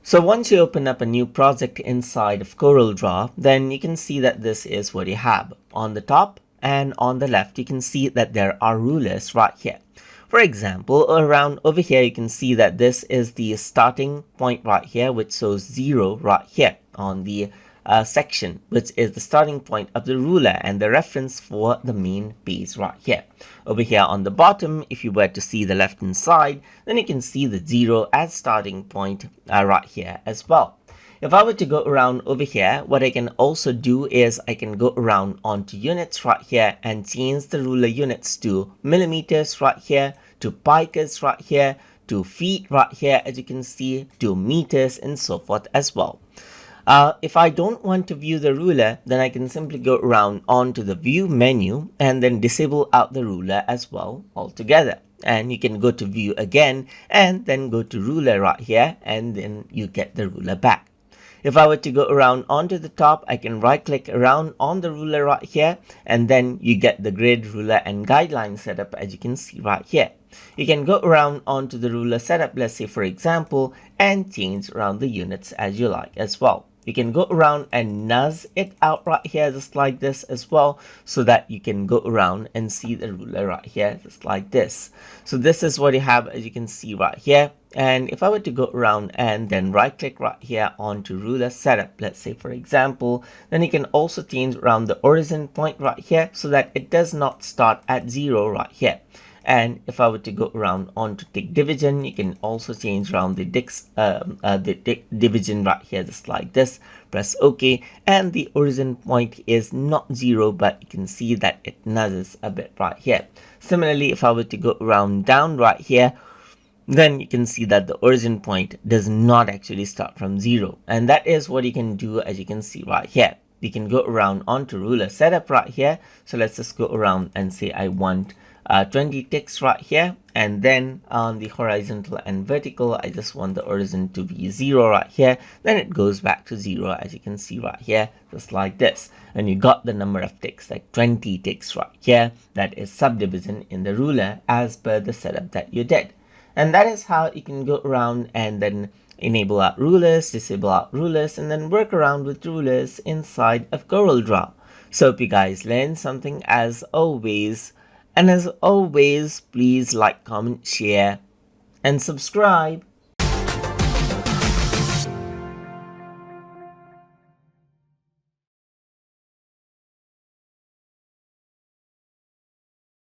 So once you open up a new project inside of Corel Draw, then you can see that this is what you have. On the top and on the left, you can see that there are rulers right here. For example, around over here, you can see that this is the starting point right here, which shows 0 right here on the section, which is the starting point of the ruler and the reference for the main base right here. Over here on the bottom, if you were to see the left hand side, then you can see the 0 as starting point right here as well. If I were to go around over here, what I can also do is I can go around onto units right here and change the ruler units to millimeters right here, to picas right here, to feet right here, as you can see, to meters and so forth as well. If I don't want to view the ruler, then I can simply go around onto the view menu and then disable out the ruler as well altogether. And you can go to view again and then go to ruler right here and then you get the ruler back. If I were to go around onto the top, I can right click around on the ruler right here and then you get the grid, ruler and guideline setup, as you can see right here. You can go around onto the ruler setup, let's say for example, and change around the units as you like as well. You can go around and nudge it out right here just like this as well, so that you can go around and see the ruler right here just like this. So this is what you have, as you can see right here. And if I were to go around and then right click right here onto ruler setup, let's say for example, then you can also change around the origin point right here so that it does not start at 0 right here. And if I were to go around onto tick division, you can also change around the division right here just like this. Press OK, and the origin point is not 0, but you can see that it nudges a bit right here. Similarly, if I were to go around down right here, then you can see that the origin point does not actually start from 0. And that is what you can do, as you can see right here. You can go around onto ruler setup right here. So let's just go around and say I want 20 ticks right here, and then on the horizontal and vertical, I just want the origin to be 0 right here. Then it goes back to 0, as you can see right here, just like this. And you got the number of ticks, like 20 ticks right here. That is subdivision in the ruler as per the setup that you did. And that is how you can go around and then enable out rulers, disable out rulers, and then work around with rulers inside of Corel Draw. So hope you guys learned something as always. And as always, please like, comment, share, and subscribe.